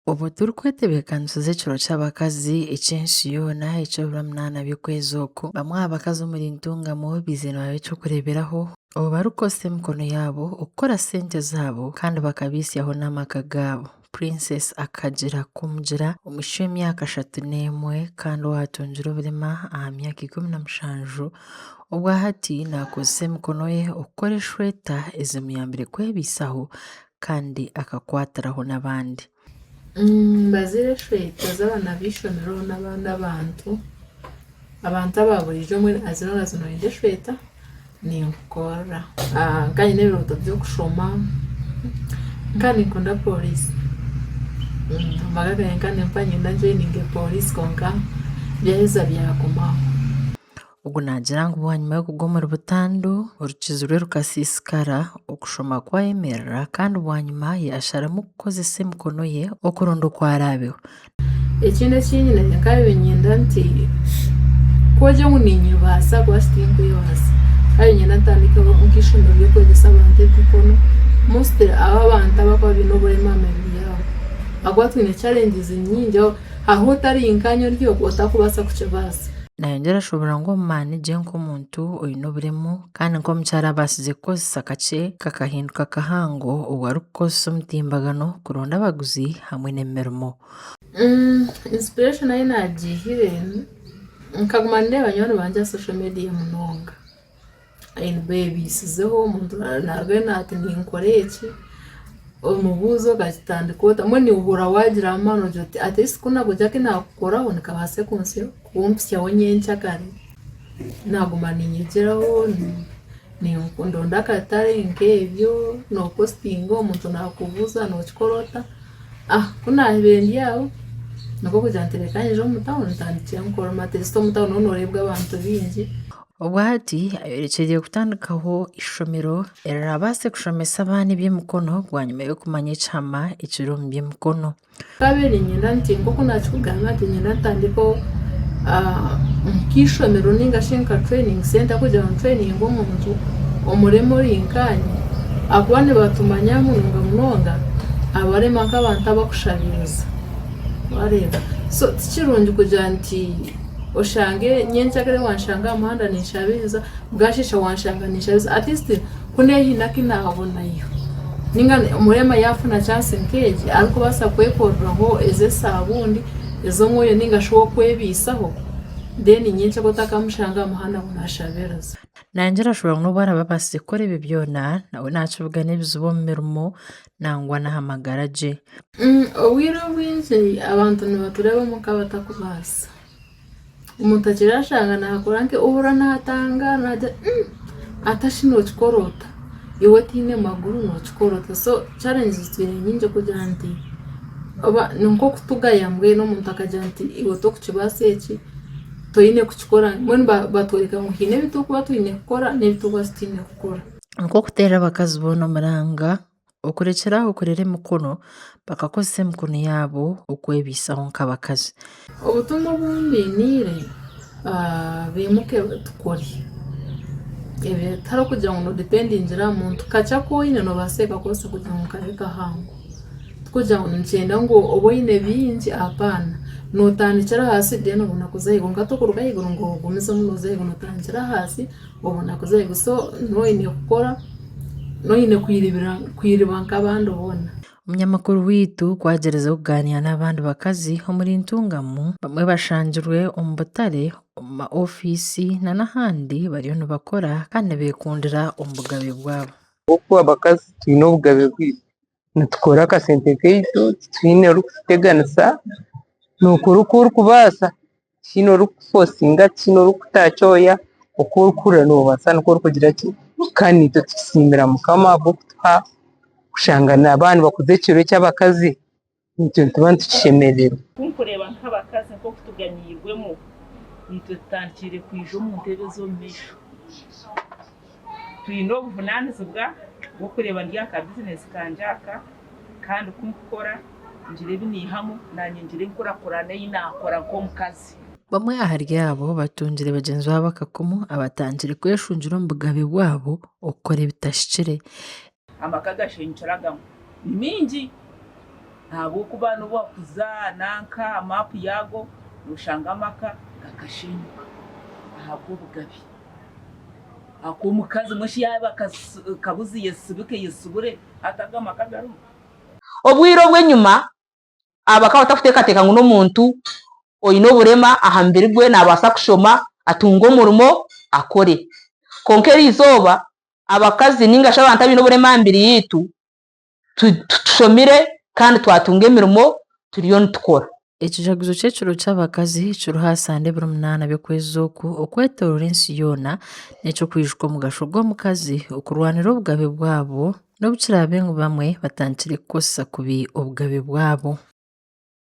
Obu turikwetebeekaniza ekiro ky'abakazi ekyensi yoona eky'oburamuna by'okwezi oku, bamwe abakazi omuri Ntungamo bize nibaba ekyokureeberaho obu barikukozesa emikono yaabo okukora sente zaabo kandi bakabiisyaho n'amaka gaabo. Princess akagira kumugira omwisho w'emyaka 31 kandi owatungire oburema aha myaka 17 obwa hati naakozesa emikono ye okukora eshweta ezimuyambire kwebiisaho kandi akakwatiraho n'abandi. Mbazire eshweta z'abaana b'eishomero n'abandi abantu aba buriijo mbwenu azino noyenda eshweta ninkora nkanyine ebirooto by'okushoma kandi nkunda polisi amaka ganye kandi mpa nyenda joininga polisi konka byaheza byagumaho. Ogu naagira ngu bwanyuma y'okugwa omuri Butando orukizo rwe rukasiisikara okushoma kwayemerera kandi bwanyuma yasharamu kukozesa emikono ye okuronda oku araabeho. Ekindi ekinyine nkabibe nyenda nti kwogya ngu ninyebaasa kuba tinkwebaasa kabibe nyenda ntandikeho nk'eishomero ry'okwegyesa abantu emikono mostly abo abantu abakuba baine oburema aha mibiri yaabo ahakuba twine challenges nyingi aho otari nkanyo ryo otakubaasa kukibaasa. Nayongyera ashobora ngu omu maani gye nk'omuntu oine oburemu kandi nk'omukyara abaasize kukozesa kakye kakahinduka kahango obu arikukozesa omutimbagano kuronda abaguzi hamwe n'emirimo. Inspiration ahi naagihire nkaguma ndeeba nyowe nibangye aha social media munonga beebiisizeho omuntu naarugayo naati ninkora eki omubuuzo gakitandika ota mbwenu nihuurra waagira amaani ogira oti at least kunakugira ki naakukoraho nikabaase kumpisyaho nyenkya kare naaguma ninyegyeraho ndonda akatare nk'ebyo noopostinga omuntu naakubuuza nookikora ota kunaahibire ndi aho nikwo kugira nti reka nyije omu town ntandikire nkora at least omu town ho nooreebwa abantu baingi. Obwa hati ayorekyerire kutandikaho ishomero erirabaase kushomesa abaana eby'emikono bwanyuma y'okumanya ekihama ekiri omu by'emikono. Kabeere nyenda nti nk'oku naakikugamba nti nyenda ntandikeho nk'ishomero ningashi nka training center kugira ngu training omuntu omurema ori nkanye ahakuba nibatumanya munonga abarema nk'abantu abakushabiriza wareeba so tikirungi kugira nti oshange nyenkyakare wanshanga aha muhanda ninshabiriza bwashisha wanshanga ninshabiriza at least kuneehina ki naabonayo ninga omurema yaafuna chance nk'egi arikubaasa kwekoreraho ez'esaabundi ez'omwoyo ningashi ow'okwebiisaho then nyenkyakare otakamushanga aha muhanda ngu naashabiriza. Nayongyera ashobora n'obu araba abaasize kukora ebi byona nawe naakivuga n'ebizibu omu mirimo nangwa n'aha magara gye. Obwire obwingi abantu nibatureebamu nk'abatakubaasa omuntu akira ashanga naakora nke ohura naatanga naagira atashi nookikora ota iwe tiine maguru nookikora ota so challenges zitwine nyingi kugira nti nink'okutugaya mbwenu omuntu akagira nti iwe tokukibaasa eki toine kukikora mbwenu batworeka ngu hiine ebi turikuba twine kukora n'ebi turikuba tutiine kukora. Nk'okuteera abakazi boona omuranga okurekyera aho kurera emikono bakakozesa emikono yaabo okwebiisaho nk'abakazi. Obutumwa obumbiniire bimuke tukore ebitari okugira ngu nodependingira aha muntu kakye koine noobaasa kukakozesa kugira ngu kabe kahango tikugira ngu nikyenda ngu oba oine bingi apana nootandikira ahansi then obona kuza ahaiguru nka tokuruga ahaiguru ngu ogumizemu nooza ahaiguru nootandikira ahansi obona kuza ahaiguru so noine kukora noine kwiriba nk'abandi boona. Omunyamakuru wiitu kwagyerezaho kugaanira n'abandi bakazi omuri Ntungamo bamwe bashangirwe omu butare omu ma ofiisi n'ahandi bariyo nibakora kandi beekundira omu bugabe bwabo. Okuba abakazi twine obugabe bwitu nitukora akasente kaitu titwine orikuteganisa nookora oku orikubaasa tihiine orikufosinga tihiine orikutaachoya oku orikuhurira noobaasa nikwo orikugira ki kandi itwe tukisiimira Mukama ahabw'okutuha kushanga n'abaana bakuza ekiro ky'abakazi itwe nituba nitukishemererwa. Kunkureeba nk'abakazi nk'oku tuganiirwemu itwe tutandikire kwija omu ntebe z'omu maisho twine obuvunaanizibwa bw'okureeba ndi aka bizinesi kangye aka kandi kunkukora ngira ebi niihamu nanye ngira enkurakurana ei naakora nk'omukazi. Bamwe ahari abo batungire bagyenzi baabo akakumu abatangire kweshungira omu bugabe bwabo okukora ebitashikire. Amaka gashenyukiragamu ni mingi Ahabw'okuba n'obwakuza nanka amapu yago noshanga amaka gakashenyuka ahabw'obugabe. Ak'omukazi moshi yaaba kabuzi yesibure ataga amaka garimu. Obwire obw'enyuma abaka batakuteekateeka ngu n'omuntu oine oburema aha mubiri gwe naabaasa kushoma atunge omurimo akore. Konka erizooba abakazi ningashi abantu abaine oburema aha mibiri yiitu tushomire kandi twatunga emirimo turiyo nitukora. Ekijaguzo ky'ekiro ky'abakazi kiriho aha Sande 8 by'okwezi oku okwetooroora ensi yoona n'eky'okwijuka omugasho gw'omukazi okurwanira obugabe bwabo n'obukira bamwe batandikire kukozesa kubi obugabe bwabo.